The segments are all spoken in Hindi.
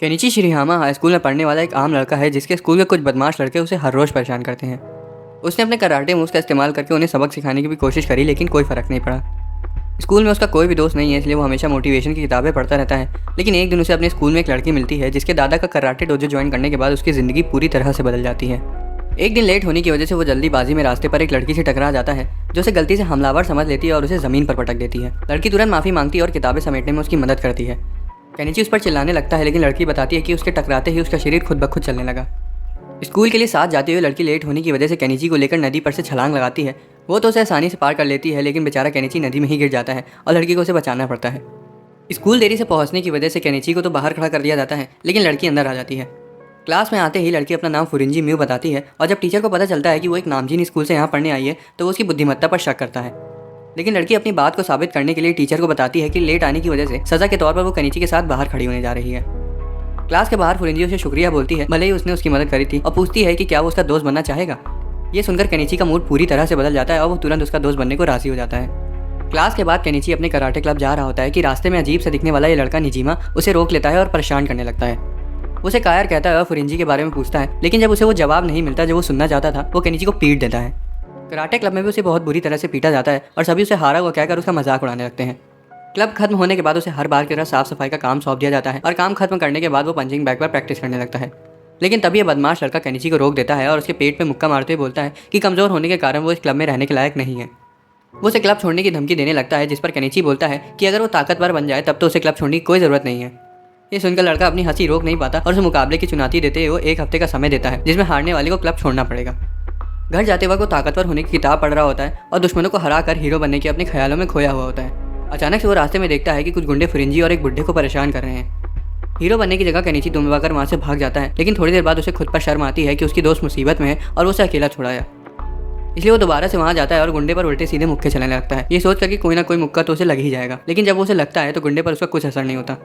केनिची शिरीहामा हाई स्कूल में पढ़ने वाला एक आम लड़का है जिसके स्कूल के कुछ बदमाश लड़के उसे हर रोज़ परेशान करते हैं। उसने अपने कराटे मूव्स का इस्तेमाल करके उन्हें सबक सिखाने की भी कोशिश करी, लेकिन कोई फ़र्क नहीं पड़ा। स्कूल में उसका कोई भी दोस्त नहीं है, इसलिए वो हमेशा मोटिवेशन की किताबें पढ़ता रहता है। लेकिन एक दिन उसे अपने स्कूल में एक लड़की मिलती है जिसके दादा का कराटे डोजो ज्वाइन करने के बाद उसकी ज़िंदगी पूरी तरह से बदल जाती है। एक दिन लेट होने की वजह से वो जल्दीबाजी में रास्ते पर एक लड़की से टकरा जाता है जो उसे गलती से हमलावर समझ लेती है और उसे ज़मीन पर पटक देती है। लड़की तुरंत माफ़ी मांगती है और किताबें समेटने में उसकी मदद करती है। केनिची उस पर चिल्लाने लगता है, लेकिन लड़की बताती है कि उसके टकराते ही उसका शरीर खुद ब खुद चलने लगा। स्कूल के लिए साथ जाते हुए लड़की लेट होने की वजह से केनिची को लेकर नदी पर से छलांग लगाती है। वो तो उसे आसानी से पार कर लेती है, लेकिन बेचारा केनिची नदी में ही गिर जाता है और लड़की को उसे बचाना पड़ता है। स्कूल देरी से पहुंचने की वजह से केनिची को तो बाहर खड़ा कर दिया जाता है, लेकिन लड़की अंदर आ जाती है। क्लास में आते ही लड़की अपना नाम फुरिंजी म्यू बताती है और जब टीचर को पता चलता है कि वो एक नामचीन स्कूल से यहाँ पढ़ने आई है तो वो उसकी बुद्धिमत्ता पर शक करता है। लेकिन लड़की अपनी बात को साबित करने के लिए टीचर को बताती है कि लेट आने की वजह से सज़ा के तौर पर वो केनिची के साथ बाहर खड़ी होने जा रही है। क्लास के बाहर फुरिंजी उसे शुक्रिया बोलती है, भले ही उसने उसकी मदद करी थी, और पूछती है कि क्या वो उसका दोस्त बनना चाहेगा। ये सुनकर केनिची का मूड पूरी तरह से बदल जाता है और वो तुरंत उसका दोस्त बनने को राजी हो जाता है। क्लास के बाद केनिची अपने कराटे क्लब जा रहा होता है कि रास्ते में अजीब से दिखने वाला ये लड़का निजीमा उसे रोक लेता है और परेशान करने लगता है। उसे कायर कहता है और फुरिंजी के बारे में पूछता है, लेकिन जब उसे वो जवाब नहीं मिलता जो वो सुनना चाहता था, वो केनिची को पीट देता है। कराटे क्लब में भी उसे बहुत बुरी तरह से पीटा जाता है और सभी उसे हारा हुआ कहकर उसका मजाक उड़ाने लगते हैं। क्लब खत्म होने के बाद उसे हर बार की तरह साफ सफाई का काम सौंप दिया जाता है और काम खत्म करने के बाद वो पंचिंग बैग पर प्रैक्टिस करने लगता है। लेकिन तभी ये बदमाश लड़का केनिची को रोक देता है और उसके पेट में मुक्का मारते हुए बोलता है कि कमज़ोर होने के कारण वो इस क्लब में रहने के लायक नहीं है। वो उसे क्लब छोड़ने की धमकी देने लगता है, जिस पर केनिची बोलता है कि अगर वो ताकतवर बन जाए तब तो उसे क्लब छोड़ने की कोई ज़रूरत नहीं है। ये सुनकर लड़का अपनी हंसी रोक नहीं पाता और उसे मुकाबले की चुनौती देते हुए वो एक हफ्ते का समय देता है जिसमें हारने वाले को क्लब छोड़ना पड़ेगा। घर जाते वक्त वो ताकतवर होने की किताब पढ़ रहा होता है और दुश्मनों को हरा कर हीरो बनने के अपने ख्यालों में खोया हुआ होता है। अचानक से वो रास्ते में देखता है कि कुछ गुंडे फुरिंजी और एक बुढ़े को परेशान कर रहे हैं। हीरो बनने की जगह केनिची दुम दबाकर वहाँ से भाग जाता है, लेकिन थोड़ी देर बाद उसे खुद पर शर्म आती है कि उसकी दोस्त मुसीबत में है और वो उसे अकेला छुड़ाया। इसलिए वो दोबारा से वहाँ जाता है और गुंडे पर उल्टे सीधे मुक्के चलाने लगता है, ये सोच कर कि कोई ना कोई मुक्का तो उसे लग ही जाएगा। लेकिन जब वो उसे लगता है तो गुंडे पर उसका कुछ असर नहीं होता।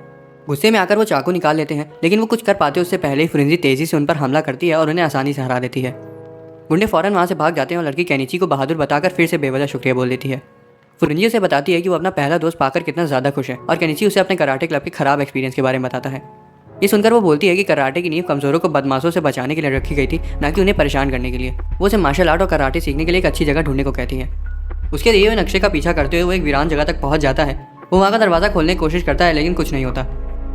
गुस्से में आकर वो चाकू निकाल लेते हैं, लेकिन वो कुछ कर पाते उससे पहले ही फुरिंजी तेजी से उन पर हमला करती है और उन्हें आसानी से हरा देती है। गुंडे फौरन वहाँ से भाग जाते हैं और लड़की केनिची को बहादुर बताकर फिर से बेवजह शुक्रिया बोल देती है। फुरिंजी उसे बताती है कि वो अपना पहला दोस्त पाकर कितना ज़्यादा खुश है और केनिची उसे अपने कराटे क्लब के खराब एक्सपीरियंस के बारे में बताता है। ये सुनकर वो बोलती है कि कराटे की नींव कमज़ोरों को बदमाशों से बचाने के लिए रखी गई थी, ना कि उन्हें परेशान करने के लिए। वो उसे मार्शल आर्ट और कराटे सीखने के लिए एक अच्छी जगह ढूंढने को कहती है। उसके दिए हुए नक्शे का पीछा करते हुए वो एक वीरान जगह तक पहुंच जाता है। वो वहाँ का दरवाज़ा खोलने की कोशिश करता है, लेकिन कुछ नहीं होता।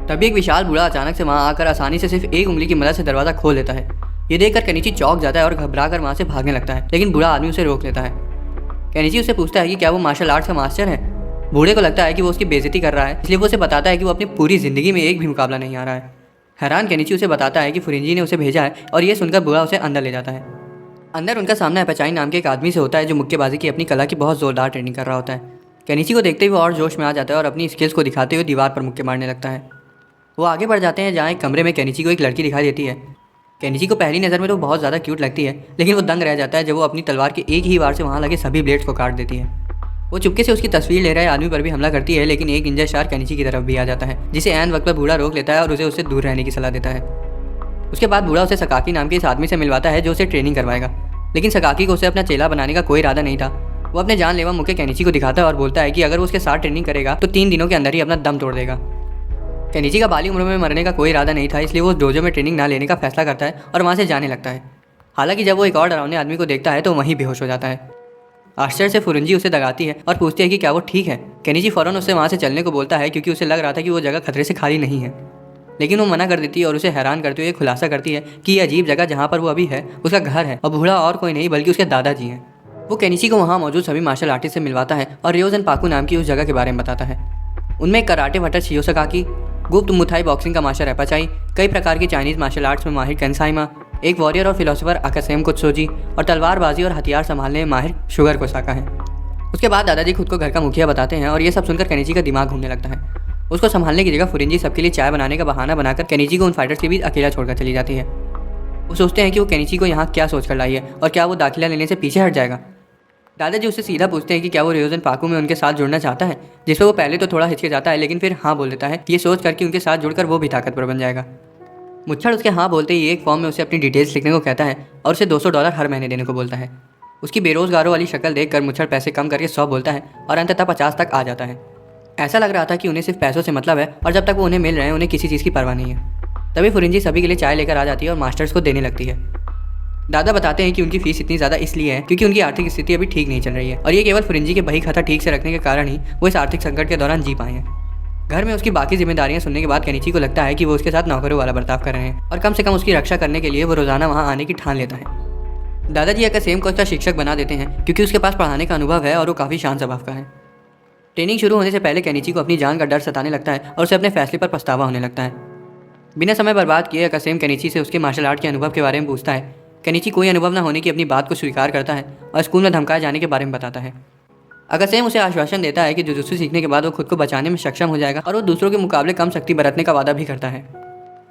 तभी एक विशाल बूढ़ा अचानक से वहाँ आकर आसानी से सिर्फ एक उंगली की मदद से दरवाज़ा खोल लेता है। ये देखकर केनिची चौंक जाता है और घबरा कर वहाँ से भागने लगता है, लेकिन बूढ़ा आदमी उसे रोक लेता है। केनिची उससे पूछता है कि क्या वो मार्शल आर्ट्स का मास्टर है। बूढ़े को लगता है कि वो उसकी बेइज्जती कर रहा है, इसलिए वो उसे बताता है कि वो अपनी पूरी ज़िंदगी में एक भी मुकाबला नहीं आ रहा है। हैरान केनिची उसे बताता है कि फुरिंजी ने उसे भेजा है और ये सुनकर बूढ़ा उसे अंदर ले जाता है। अंदर उनका सामना एपेचाई नाम के एक आदमी से होता है जो मुक्केबाजी की अपनी कला की बहुत ज़ोरदार ट्रेनिंग कर रहा होता है। केनिची को देखते ही वो और जोश में आ जाता है और अपनी स्किल्स को दिखाते हुए दीवार पर मुक्के मारने लगता है। वो आगे बढ़ जाते हैं जहाँ एक कमरे में केनिची को एक लड़की दिखाई देती है। केनिची को पहली नज़र में तो बहुत ज़्यादा क्यूट लगती है, लेकिन वो दंग रह जाता है जब वो अपनी तलवार के एक ही वार से वहाँ लगे सभी ब्लेड्स को काट देती है। वो चुपके से उसकी तस्वीर ले रहे आदमी पर भी हमला करती है, लेकिन एक निंजा स्टार केनिची की तरफ भी आ जाता है, जिसे ऐन वक्त पर बूढ़ा रोक लेता है और उसे उससे दूर रहने की सलाह देता है। उसके बाद बूढ़ा उसे सकाकी नाम के इस आदमी से मिलवाता है जो उसे ट्रेनिंग करवाएगा, लेकिन सकाकी को उसे अपना चेला बनाने का कोई इरादा नहीं था। वो अपने जानलेवा मुक्के केनिची को दिखाता है और बोलता है कि अगर वो उसके साथ ट्रेनिंग करेगा तो 3 दिनों के अंदर ही अपना दम तोड़ देगा। केनिची का बाली उम्र में मरने का कोई इरादा नहीं था, इसलिए वो डोजो में ट्रेनिंग ना लेने का फैसला करता है और वहाँ से जाने लगता है। हालांकि जब वो एक और डरावने आदमी को देखता है तो वहीं बेहोश हो जाता है। आश्चर्य से फुरिंजी उसे दगाती है और पूछती है कि क्या वो ठीक है। केनिची फ़ौरन उससे वहाँ से चलने को बोलता है क्योंकि उसे लग रहा था कि वो जगह खतरे से खाली नहीं है, लेकिन वो मना कर देती है और उसे हैरान करते हुए खुलासा करती है कि ये अजीब जगह जहाँ पर वो अभी है उसका घर है और बूढ़ा और कोई नहीं बल्कि उसके दादाजी हैं। वो केनिची को वहाँ मौजूद सभी मार्शल आर्टिस्ट से मिलवाता है और रियोजन पाकू नाम की उस जगह के बारे में बताता है। उनमें कराटे भट्टर शियो सकाकी, गुप्त मुथाई बॉक्सिंग का मास्टर एपाचाई, कई प्रकार की चाइनीज़ मार्शल आर्ट्स में माहिर कंसाइमा, एक वॉरियर और फिलोसोफर अकासेम कुत्सोजी और तलवारबाजी और हथियार संभालने में माहिर शुगर कोसाका है। उसके बाद दादाजी खुद को घर का मुखिया बताते हैं और ये सब सुनकर केनिची का दिमाग घूमने लगता है। उसको संभालने की जगह फुरिंजी सबके लिए चाय बनाने का बहाना बनाकर केनिची को उन फाइटर्स के बीच अकेला छोड़कर चली जाती है। वो सोचते हैं कि वो केनिची को यहाँ क्या सोच कर लाई है और क्या वो दाखिला लेने से पीछे हट जाएगा। दादाजी उससे सीधा पूछते हैं कि क्या वो रियोजन पाकू में उनके साथ जुड़ना चाहता है, जिस पर वो पहले तो थोड़ा हिचकिचाता है, लेकिन फिर हाँ बोल देता है, ये सोच कर कि उनके साथ जुड़कर वो भी ताकतवर बन जाएगा। मुच्छड़ उसके हाँ बोलते ही एक फॉर्म में उसे अपनी डिटेल्स लिखने को कहता है और उसे $200 हर महीने देने को बोलता है। उसकी बेरोजगारों वाली शक्ल देखकर मुच्छड़ पैसे कम करके 100 बोलता है और अंततः 50 तक आ जाता है। ऐसा लग रहा था कि उन्हें सिर्फ पैसों से मतलब है और जब तक वो उन्हें मिल रहे हैं उन्हें किसी चीज़ की परवाह नहीं है। तभी फुरिंजी सभी के लिए चाय लेकर आ जाती है और मास्टर्स को देने लगती है। दादा बताते हैं कि उनकी फीस इतनी ज़्यादा इसलिए है क्योंकि उनकी आर्थिक स्थिति अभी ठीक नहीं चल रही है और ये केवल फुरिंजी के बही खाता ठीक से रखने के कारण ही वो इस आर्थिक संकट के दौरान जी पाए हैं। घर में उसकी बाकी जिम्मेदारियां सुनने के बाद केनिची को लगता है कि वो उसके साथ नौकरों वाला बर्ताव कर रहे हैं और कम से कम उसकी रक्षा करने के लिए वो रोजाना वहाँ आने की ठान लेता है। दादाजी अकासेम को उसका शिक्षक बना देते हैं क्योंकि उसके पास पढ़ाने का अनुभव है और वो काफ़ी शांत स्वभाव का है। ट्रेनिंग शुरू होने से पहले केनिची को अपनी जान का डर सताने लगता है और उसे अपने फैसले पर पछतावा होने लगता है। बिना समय बर्बाद किए अकासेम केनिची से उसके मार्शल आर्ट के अनुभव के बारे में पूछता है। केनिची कोई अनुभव न होने की अपनी बात को स्वीकार करता है और स्कूल में धमकाए जाने के बारे में बताता है। अकासेम उसे आश्वासन देता है कि जुजुत्सु सीखने के बाद वो खुद को बचाने में सक्षम हो जाएगा और वो दूसरों के मुकाबले कम शक्ति बरतने का वादा भी करता है।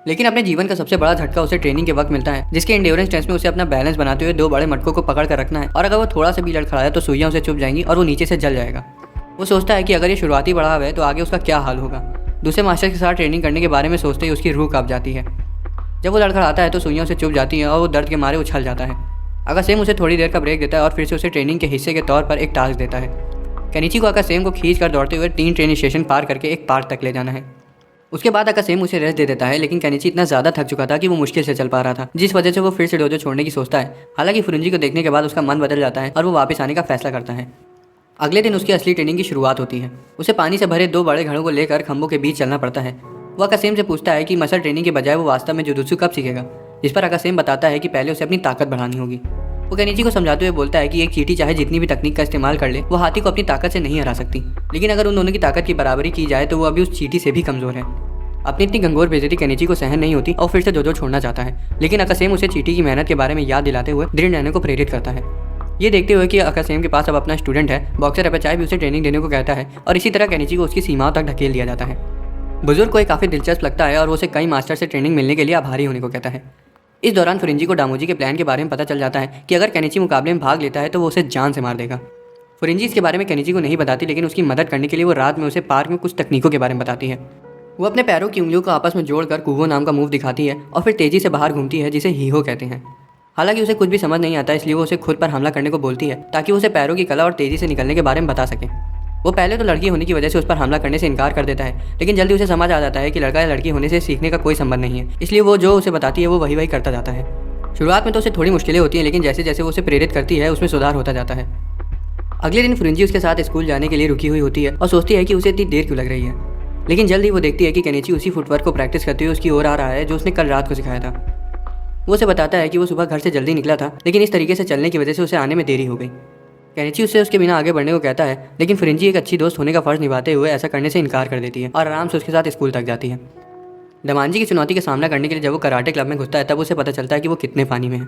लेकिन अपने जीवन का सबसे बड़ा झटका उसे ट्रेनिंग के वक्त मिलता है, जिसके एंड्योरेंस टेस्ट में उसे अपना बैलेंस बनाते हुए 2 बड़े मटकों को पकड़ कर रखना है और अगर वो थोड़ा सा भी लड़खड़ाया तो सुइयां उसे चुभ जाएंगी और वो नीचे से जल जाएगा। वो सोचता है कि अगर ये शुरुआती बढ़ाव है तो आगे उसका क्या हाल होगा। दूसरे मास्टर के साथ ट्रेनिंग करने के बारे में सोचते ही उसकी रूह कांप जाती है। जब वो लड़खड़ाता है तो सुइयां उसे चुभ जाती हैं और वो दर्द के मारे उछल जाता है। अकासेम उसे थोड़ी देर का ब्रेक देता है और फिर से उसे ट्रेनिंग के हिस्से के तौर पर एक टास्क देता है। केनिची को अकासेम को खींच कर दौड़ते हुए 3 ट्रेन स्टेशन पार करके एक पार्क तक ले जाना है। उसके बाद अकासेम उसे रेस्ट दे देता है, लेकिन केनिची इतना ज़्यादा थक चुका था कि वो मुश्किल से चल पा रहा था, जिस वजह से वो फिर से डोजो छोड़ने की सोचता है। हालांकि फुरिंजी को देखने के बाद उसका मन बदल जाता है और वो वापस आने का फैसला करता है। अगले दिन उसकी असली ट्रेनिंग की शुरुआत होती है। उसे पानी से भरे 2 बड़े घड़ों को लेकर खंभों के बीच चलना पड़ता है। वो अकासेम से पूछता है कि मसल ट्रेनिंग के बजाय वो वास्तव में जुजुत्सु कब सीखेगा, जिस पर अकासेम बताता है कि पहले उसे अपनी ताकत बढ़ानी होगी। वो केनिची को समझाते हुए बोलता है कि एक चींटी चाहे जितनी भी तकनीक का इस्तेमाल कर ले, वो हाथी को अपनी ताकत से नहीं हरा सकती, लेकिन अगर उन दोनों की ताकत की बराबरी की जाए तो वो अभी उस चींटी से भी कमजोर है। अपनी इतनी गंभीर बेइज्जती केनिची को सहन नहीं होती और फिर से जोजो छोड़ना चाहता है, लेकिन अकासेम उसे चींटी की मेहनत के बारे में याद दिलाते हुए दृढ़ रहने को प्रेरित करता है। ये देखते हुए कि अकासेम के पास अब अपना स्टूडेंट है, बॉक्सर अपेचाई भी उसे ट्रेनिंग देने को कहता है और इसी तरह केनिची को उसकी सीमाओं तक ढकेल दिया जाता है। बुजुर्ग को काफ़ी दिलचस्प लगता है और वो उसे कई मास्टर से ट्रेनिंग मिलने के लिए आभारी होने को कहता है। इस दौरान फुरिंजी को डामोजी के प्लान के बारे में पता चल जाता है कि अगर केनिची मुकाबले में भाग लेता है तो वो उसे जान से मार देगा। फुरिंजी इसके बारे में केनिची को नहीं बताती, लेकिन उसकी मदद करने के लिए वो रात में उसे पार्क में कुछ तकनीकों के बारे में बताती है। वो अपने पैरों की उंगलियों को आपस में जोड़कर कुवो नाम का मूव दिखाती है और फिर तेजी से बाहर घूमती है, जिसे हीहो कहते हैं। हालांकि उसे कुछ भी समझ नहीं आता, इसलिए वो उसे खुद पर हमला करने को बोलती है ताकि वो उसे पैरों की कला और तेजी से निकलने के बारे में बता सके। वो पहले तो लड़की होने की वजह से उस पर हमला करने से इनकार कर देता है, लेकिन जल्दी उसे समझ आ जाता है कि लड़का या लड़की होने से सीखने का कोई संबंध नहीं है, इसलिए वो जो उसे बताती है वो वही करता जाता है। शुरुआत में तो उसे थोड़ी मुश्किलें होती हैं, लेकिन जैसे जैसे वो उसे प्रेरित करती है उसमें सुधार होता जाता है। अगले दिन फुरिंजी उसके साथ स्कूल जाने के लिए रुकी हुई होती है और सोचती है कि उसे इतनी देर क्यों लग रही है, लेकिन जल्द ही वो देखती है कि केनिची उसी फुटवर्क को प्रैक्टिस करते हुए उसकी ओर आ रहा है जो उसने कल रात को सिखाया था। वो उसे बताता है कि वो सुबह घर से जल्दी निकला था, लेकिन इस तरीके से चलने की वजह से उसे आने में देरी हो गई। केनिची उससे उसके बिना आगे बढ़ने को कहता है, लेकिन फुरिंजी एक अच्छी दोस्त होने का फर्ज निभाते हुए ऐसा करने से इनकार कर देती है और आराम से उसके साथ स्कूल तक जाती है। दमांजी की चुनौती का सामना करने के लिए जब वो कराटे क्लब में घुसता है तब उसे पता चलता है कि वो कितने पानी में है।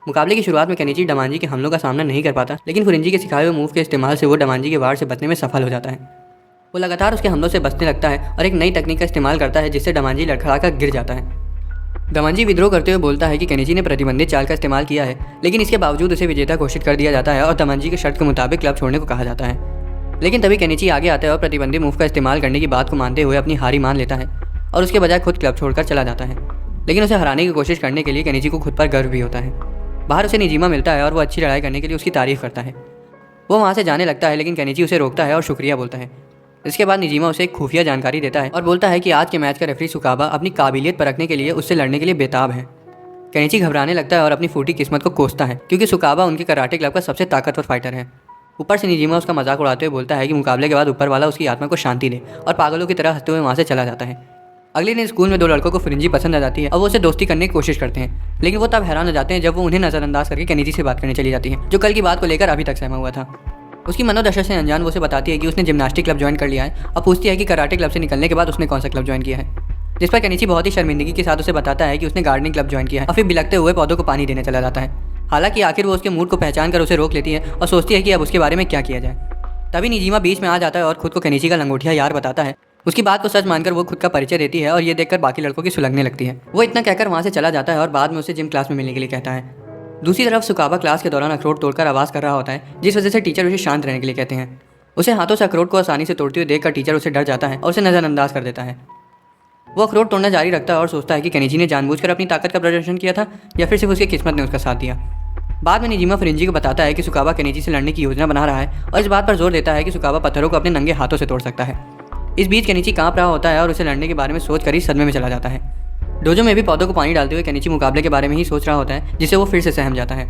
मुकाबले की शुरुआत में केनिची डमांजी के हमलों का सामना नहीं कर पाता, लेकिन फुरिंजी के सिखाए हुए मूव के इस्तेमाल से वो डमांजी के वार से बचने में सफल हो जाता है। वो लगातार उसके हमलों से बचने लगता है और एक नई तकनीक का इस्तेमाल करता है, जिससे डमांजी लड़खड़ाकर गिर जाता है। डमांजी विद्रोह करते हुए बोलता है कि केनिची ने प्रतिबंधित चाल का इस्तेमाल किया है, लेकिन इसके बावजूद उसे विजेता घोषित कर दिया जाता है और डमांजी के शर्त के मुताबिक क्लब छोड़ने को कहा जाता है। लेकिन तभी केनिची आगे आता है और प्रतिबंधित मूव का इस्तेमाल करने की बात को मानते हुए अपनी हारी मान लेता है और उसके बजाय खुद क्लब छोड़कर चला जाता है। लेकिन उसे हराने की कोशिश करने के लिए केनिची को खुद पर गर्व भी होता है। बाहर उसे निजीमा मिलता है और वो अच्छी लड़ाई करने के लिए उसकी तारीफ करता है। वो वहाँ से जाने लगता है, लेकिन केनिची उसे रोकता है और शुक्रिया बोलता है। इसके बाद निजीमा उसे एक खुफिया जानकारी देता है और बोलता है कि आज के मैच का रेफरी सुकाबा अपनी काबिलियत परखने के लिए उससे लड़ने के लिए बेताब है। केनिची घबराने लगता है और अपनी फूटी किस्मत को कोसता है, क्योंकि सुकाबा उनके कराटे क्लब का सबसे ताकतवर फाइटर है। ऊपर से निजीमा उसका मजाक उड़ाते हुए बोलता है कि मुकाबले के बाद ऊपर वाला उसकी आत्मा को शांति दे, और पागलों की तरह हंसते हुए वहाँ से चला जाता है। अगले दिन स्कूल में 2 लड़कों को फुरिंजी पसंद आ जाती है और वो उसे दोस्ती करने की कोशिश करते हैं, लेकिन वो तब हैरान हो जाते हैं जब वो उन्हें नज़रअंदाज करके केनिची से बात करने चली जाती है, जो कल की बात को लेकर अभी तक सहमा हुआ था। उसकी मनोदशा से अनजान वो उसे बताती है कि उसने जिम्नास्टिक क्लब ज्वाइन कर लिया है और पूछती है कि कराटे क्लब से निकलने के बाद उसने कौन सा क्लब ज्वाइन किया है, जिस पर केनिची बहुत ही शर्मिंदगी के साथ उसे बताता है कि उसने गार्डनिंग क्लब ज्वाइन किया है और फिर बिलखते हुए पौधों को पानी देने चला जाता है। हालांकि आखिर वो उसके मूड को पहचान कर उसे रोक लेती है और सोचती है कि अब उसके बारे में क्या किया जाए। तभी निजीमा बीच में आ जाता है और खुद को केनिची का लंगोटिया यार बताता है। उसकी बात को सच मानकर वो खुद का परिचय देती है और ये देखकर बाकी लड़कों की सुलगने लगती है। वो इतना कहकर वहाँ से चला जाता है और बाद में उसे जिम क्लास में मिलने के लिए कहता है। दूसरी तरफ सुकाबा क्लास के दौरान अखरोट तोड़कर आवाज़ कर रहा होता है, जिस वजह से टीचर उसे शांत रहने के लिए कहते हैं। उसे हाथों से अखरोट को आसानी से तोड़ते हुए देखकर टीचर उसे डर जाता है और उसे नज़रअंदाज कर देता है। वो अखरोट तोड़ना जारी रखता है और सोचता है कि केनिची ने जानबूझकर अपनी ताकत का प्रदर्शन किया था या फिर सिर्फ उसकी किस्मत ने उसका साथ दिया। बाद में निजीमा फुरिंजी को बताता है कि सुकाबा केनिची से लड़ने की योजना बना रहा है और इस बात पर जोर देता है कि सुकाबा पत्थरों को अपने नंगे हाथों से तोड़ सकता है। इस बीच केनिची कांप रहा होता है और उसे लड़ने के बारे में सोच कर ही सदमे में चला जाता है। डोजो में भी पौधों को पानी डालते हुए केनिची मुकाबले के बारे में ही सोच रहा होता है, जिससे वो फिर से सहम जाता है।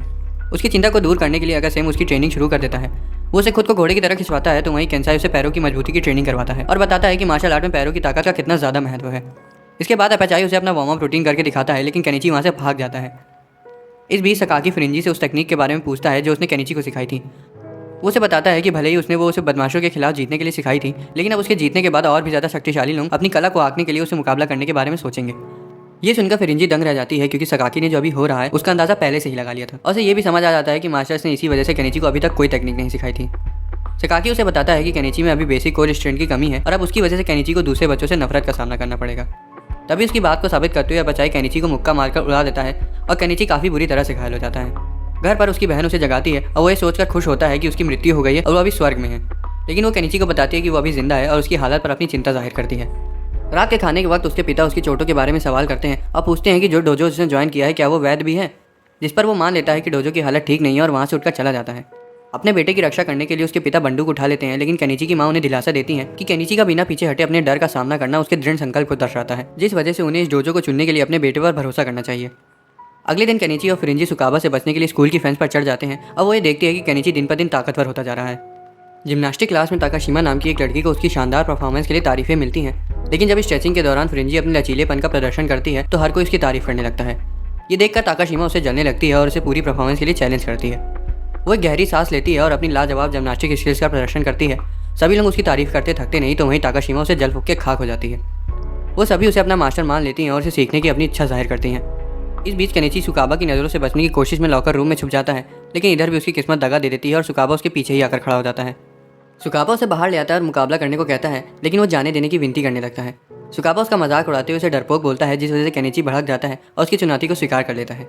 उसकी चिंता को दूर करने के लिए अकासेम उसकी ट्रेनिंग शुरू कर देता है। वो उसे खुद को घोड़े की तरह खिंचवाता है तो वहीं केंसाई उसे पैरों की मजबूती की ट्रेनिंग करवाता है और बताता है कि मार्शल आर्ट में पैरों की ताकत का कितना ज़्यादा महत्व है। इसके बाद अपाचाई उसे अपना वार्म अप रूटीन करके दिखाता है, लेकिन केनिची वहाँ से भाग जाता है। इस बीच सकाकी फ्रिंजी से उस टेक्निक के बारे में पूछता है जो उसने केनिची को सिखाई थी। वो उसे बताता है कि भले ही उसने वो उसे बदमाशों के खिलाफ जीतने के लिए सिखाई थी, लेकिन अब उसके जीतने के बाद और भी ज़्यादा शक्तिशाली लोग अपनी कला को आंकने के लिए उसे मुकाबला करने के बारे में सोचेंगे। ये सुनकर फिरिंजी दंग रह जाती है, क्योंकि सकाकी ने जो अभी हो रहा है उसका अंदाजा पहले से ही लगा लिया था और उसे ये भी समझ आ जाता है कि मास्टर्स ने इसी वजह से केनिची को अभी तक कोई टेक्निक नहीं सिखाई थी। सकाकी उसे बताता है कि केनिची में अभी बेसिक कोर स्ट्रेंथ की कमी है और अब उसकी वजह से केनिची को दूसरे बच्चों से नफरत का सामना करना पड़ेगा। तभी उसकी बात को साबित करते हुए बचाई केनिची को मुक्का मारकर उड़ा देता है और केनिची काफ़ी बुरी तरह से घायल हो जाता है। घर पर उसकी बहन उसे जगाती है और वो ये सोचकर खुश होता है कि उसकी मृत्यु हो गई है और वो अभी स्वर्ग में है, लेकिन वो केनिची को बताती है कि वो अभी जिंदा है और उसकी हालत पर अपनी चिंता जाहिर करती है। रात के खाने के वक्त उसके पिता उसकी चोटों के बारे में सवाल करते हैं और पूछते हैं कि जो डोजो उसने ज्वाइन किया है क्या वो वैध भी है, जिस पर वो मान लेता है कि डोजो की हालत ठीक नहीं है और वहाँ से उठकर चला जाता है। अपने बेटे की रक्षा करने के लिए उसके पिता बंदूक उठा लेते हैं, लेकिन केनिची की माँ उन्हें दिलासा देती है कि केनिची का बिना पीछे हटे अपने डर का सामना करना उसके दृढ़ संकल्प को दर्शाता है, जिस वजह से उन्हें इस डोजो को चुनने के लिए अपने बेटे पर भरोसा करना चाहिए। अगले दिन केनिची और फ्रिंजी सुकाबा से बचने के लिए स्कूल की फेंस पर चढ़ जाते हैं और वो ये देखती है कि केनिची दिन पर दिन ताकतवर होता जा रहा है। जिम्नास्टिक क्लास में ताकाशिमा नाम की एक लड़की को उसकी शानदार परफॉर्मेंस के लिए तारीफें मिलती हैं, लेकिन जब स्ट्रेचिंग के दौरान फ्रिंजी अपने लचीलेपन का प्रदर्शन करती है तो हर कोई उसकी तारीफ करने लगता है। ये देखकर ताकाशिमा उसे जलने लगती है और उसे पूरी परफॉर्मेंस के लिए चैलेंज करती है। वो एक गहरी सांस लेती है और अपनी लाजवाब जिम्नास्टिक स्किल्स का प्रदर्शन करती है। सभी लोग उसकी तारीफ करते थकते नहीं, तो वहीं ताकाशिमा उसे जल फूंक के खाक हो जाती है। वो सभी उसे अपना मास्टर मान लेती हैं और उसे सीखने की अपनी इच्छा जाहिर करती हैं। इस बीच केनिची सुकाबा की नज़रों से बचने की कोशिश में लॉकर रूम में छुप जाता है, लेकिन इधर भी उसकी किस्मत दगा दे देती है और सुकाबा उसके पीछे ही आकर खड़ा हो जाता है। सुकाबा उसे बाहर ले आता है और मुकाबला करने को कहता है, लेकिन वो जाने देने की विनती करने लगता है। सुकाबा उसका मजाक उड़ाते हुए उसे डरपोक बोलता है, जिस वजह से केनिची भड़क जाता है और उसकी चुनौती को स्वीकार कर लेता है।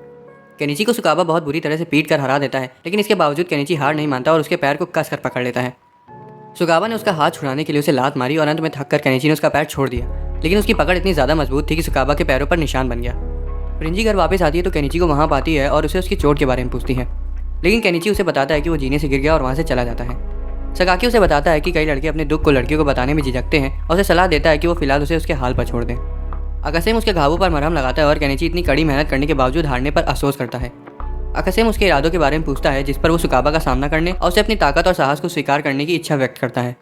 केनिची को सुकाबा बहुत बुरी तरह से पीट कर हरा देता है, लेकिन इसके बावजूद केनिची हार नहीं मानता और उसके पैर को कसकर पकड़ लेता है। सुकाबा ने उसका हाथ छुड़ाने के लिए उसे लात मारी और अंत में थक कर केनिची ने उसका पैर छोड़ दिया, लेकिन उसकी पकड़ इतनी ज़्यादा मजबूत थी कि सुकाबा के पैरों पर निशान बन गया। फ्रिंजी घर वापस आती है तो केनिची को वहाँ पाती है और उसे उसकी चोट के बारे में पूछती है, लेकिन केनिची उसे बताता है कि वो जीने से गिर गया और वहाँ से चला जाता है। सकाकी उसे बताता है कि कई लड़के अपने दुख को लड़कियों को बताने में झिझकते हैं और उसे सलाह देता है कि वो फिलहाल उसे उसके हाल पर छोड़ दें। अकासेम उसके घावों पर मरहम लगाता है और केनिची इतनी कड़ी मेहनत करने के बावजूद हारने पर अफसोस करता है। अकासेम उसके इरादों के बारे में पूछता है, जिस पर वो सुकाबा का सामना करने और उसे अपनी ताकत और साहस को स्वीकार करने की इच्छा व्यक्त करता है।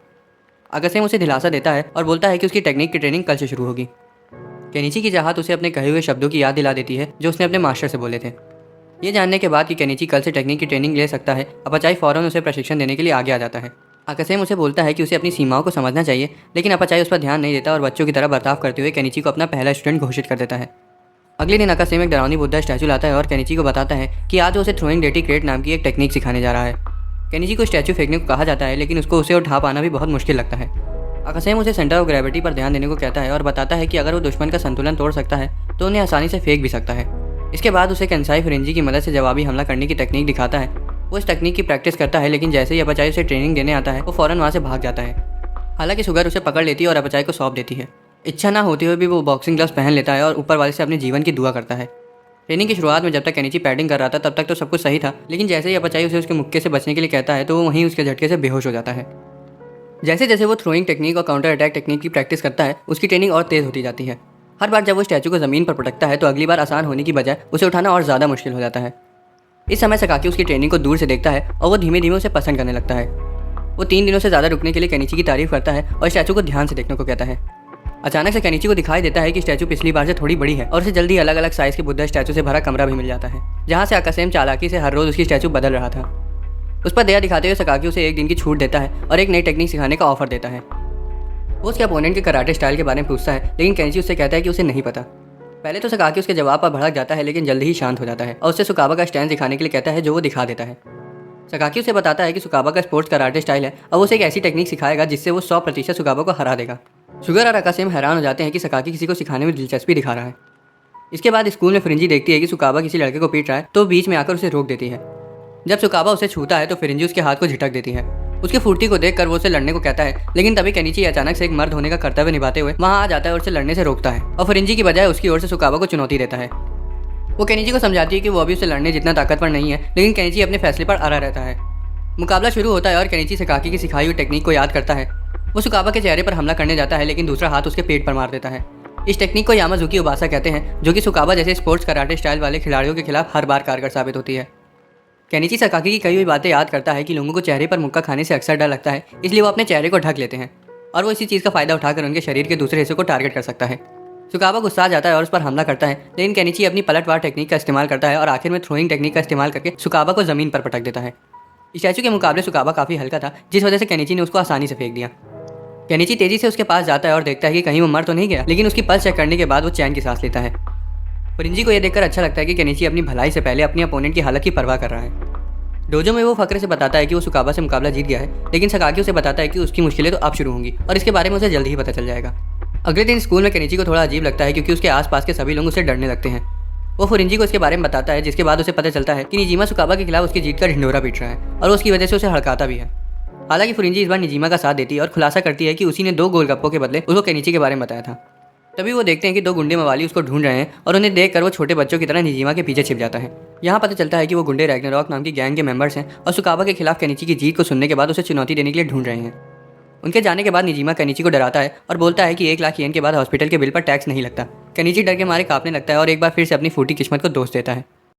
अकासेम उसे दिलासा देता है और बोलता है कि उसकी टेक्निक की ट्रेनिंग कल से शुरू होगी। केनिची की चाहत उसे अपने कहे हुए शब्दों की याद दिला देती है जो उसने अपने मास्टर से बोले थे। ये जानने के बाद कि केनिची कल से टेक्निक की ट्रेनिंग ले सकता है, अपाचाई फौरन उसे प्रशिक्षण देने के लिए आगे आ जाता है। अकासेम उसे बोलता है कि उसे अपनी सीमाओं को समझना चाहिए, लेकिन अपाचाई उस पर ध्यान नहीं देता और बच्चों की तरह बर्ताव करते हुए केनिची को अपना पहला स्टूडेंट घोषित कर देता है। अगले दिन अकासेम एक डरावनी बुद्धा स्टैचू लाता है और केनिची को बताता है कि आज उसे थ्रोइंग डेटी क्रेट नाम की एक टेक्निक सिखाने जा रहा है। केनिची को स्टैचू फेंकने को कहा जाता है, लेकिन उसको उसे उठा पाना भी बहुत मुश्किल लगता है। अकासेम उसे सेंटर ऑफ ग्रेविटी पर ध्यान देने को कहता है और बताता है कि अगर वो दुश्मन का संतुलन तोड़ सकता है तो उन्हें आसानी से फेंक भी सकता है। इसके बाद उसे केंसाई फ्रिंजी की मदद से जवाबी हमला करने की तकनीक दिखाता है। वो इस तकनीक की प्रैक्टिस करता है, लेकिन जैसे ही अपाचाई उसे ट्रेनिंग देने आता है वो फौरन वहाँ से भाग जाता है। हालांकि सुगर उसे पकड़ लेती है और अपाचाई को सौंप देती है। इच्छा ना होते हुए भी वो बॉक्सिंग ग्लव्स पहन लेता है और ऊपर वाले से अपने जीवन की दुआ करता है। ट्रेनिंग की शुरुआत में जब तक केनिची पैडिंग कर रहा था तब तक तो सब कुछ सही था, लेकिन जैसे ही अपाचाई उसे उसके मुक्के से बचने के लिए कहता है तो वो वहीं उसके झटके से बेहोश हो जाता है। जैसे जैसे वो थ्रोइंग टेक्निक और काउंटर अटैक टेक्निक की प्रैक्टिस करता है उसकी ट्रेनिंग और तेज़ होती जाती है। हर बार जब वो स्टैचू को ज़मीन पर पटकता है तो अगली बार आसान होने की बजाय उसे उठाना और ज़्यादा मुश्किल हो जाता है। इस समय सकाकी उसकी ट्रेनिंग को दूर से देखता है और वो धीमे धीमे उसे पसंद करने लगता है। वो 3 दिनों से ज़्यादा रुकने के लिए केनिची की तारीफ करता है और स्टैचू को ध्यान से देखने को कहता है। अचानक से केनिची को दिखाई देता है कि स्टैचू पिछली बार से थोड़ी बड़ी है और उसे जल्दी अलग अलग साइज़ के बुद्धा स्टैचू से भरा कमरा भी मिल जाता है, जहाँ से अकासेम चालाकी से हर रोज़ उसकी स्टैचू बदल रहा था। उस पर दया दिखाते हुए सकाकी उसे 1 दिन की छूट देता है और एक नई टेक्निक सिखाने का ऑफर देता है। वो उसके अपोनेंट के कराटे स्टाइल के बारे में पूछता है, लेकिन केनिची उससे कहता है कि उसे नहीं पता। पहले तो सकाकी उसके जवाब पर भड़क जाता है, लेकिन जल्दी ही शांत हो जाता है और उससे सुकाबा का स्टैंड दिखाने के लिए कहता है जो वो दिखा देता है। सकाकी उसे बताता है कि सुकाबा का स्पोर्ट्स कराटे स्टाइल है और वो उसे एक ऐसी टेक्निक सिखाएगा जिससे वो 100% सुकाबा को हरा देगा। शुगर और अकासेम हैरान हो जाते हैं कि सकाकी किसी को सिखाने में दिलचस्पी दिखा रहा है। इसके बाद स्कूल में फ्रिंजी देखती है कि सुकाबा किसी लड़के को पीट रहा है तो बीच में आकर उसे रोक देती है। जब सुकाबा उसे छूता है तो फ्रिंजी उसके हाथ को झिटक देती है। उसकी फुर्ती को देखकर वो उसे लड़ने को कहता है, लेकिन तभी केनिची अचानक से एक मर्द होने का कर्तव्य निभाते हुए वहाँ आ जाता है और उसे लड़ने से रोकता है और फ्रिंजी की बजाय उसकी ओर से सुकाबा को चुनौती देता है। वो केनिची को समझाती है कि वो अभी उसे लड़ने जितना ताकतवर नहीं है, लेकिन केनिची अपने फैसले पर अड़ा रहता है। मुकाबला शुरू होता है और केनिची सकाकी की सिखाई हुई टेक्निक को याद करता है। वो सुकाबा के चेहरे पर हमला करने जाता है, लेकिन दूसरा हाथ उसके पेट पर मार देता है। इस टेक्निक को यामाजुकी उबासा कहते हैं, जो कि सुकाबा जैसे स्पोर्ट्स कराटे स्टाइल वाले खिलाड़ियों के खिलाफ हर बार कारगर साबित होती है। केनिची सकाकी की कई हुई बातें याद करता है कि लोगों को चेहरे पर मुक्का खाने से अक्सर डर लगता है, इसलिए वो अपने चेहरे को ढक लेते हैं और वो इसी चीज़ का फायदा उठाकर उनके शरीर के दूसरे हिस्से को टारगेट कर सकता है। सुकाबा गुस्सा आ जाता है और उस पर हमला करता है, लेकिन केनिची अपनी पलटवार टेक्निक का इस्तेमाल करता है और आखिर में थ्रोइंग टेक्निक का इस्तेमाल करके सुकाबा को जमीन पर पटक देता है। स्टैचू के मुकाबले सुकाबा काफ़ी हल्का था, जिस वजह से केनिची ने उसको आसानी से फेंक दिया। केनिची तेजी से उसके पास जाता है और देखता है कि कहीं वो मर तो नहीं गया, लेकिन उसकी पल्स चेक करने के बाद वो चैन की सांस लेता है। फुरिंजी को यह देखकर अच्छा लगता है कि केनिची अपनी भलाई से पहले अपने अपोनेंट की हालत की परवाह कर रहा है। डोजो में वो फकरे से बताता है कि वो सुकाबा से मुकाबला जीत गया है, लेकिन सकाकी उसे बताता है कि उसकी मुश्किलें तो अब शुरू होंगी और इसके बारे में उसे जल्दी ही पता चल जाएगा। अगले दिन स्कूल में केनिची को थोड़ा अजीब लगता है क्योंकि उसके आसपास के सभी लोग उससे डरने लगते हैं। वो फुरिंजी को इसके बारे में बताता है, जिसके बाद उसे पता चलता है कि निजीमा सुकाबा के खिलाफ उसकी जीत का ढिंढोरा पीट रहा है और वो उसकी वजह से उसे हड़काता भी है। हालांकि फुरिंजी इस बार निजीमा का साथ देती है और खुलासा करती है कि उसी ने 2 गोलगप्पों के बदले उसको केनिची के बारे में बताया था। तभी वो देखते हैं कि 2 गुंडे मवाली उसको ढूंढ रहे हैं और उन्हें देखकर वो छोटे बच्चों की तरह निजीमा के पीछे छिप जाता है। यहाँ पता चलता है कि वो गुंडे रैग्नारॉक नाम की गैंग के मेंबर्स हैं और सुकाबा के खिलाफ केनिची की जीत को सुनने के बाद उसे चुनौती देने के लिए ढूंढ रहे हैं। उनके जाने के बाद निजीमा केनिची को डराता है और बोलता है कि 1 लाख येन के बाद हॉस्पिटल के बिल पर टैक्स नहीं लगता। केनिची डर के मारे कांपने लगता है और एक बार फिर से अपनी फूटी किस्मत को दोष देता है।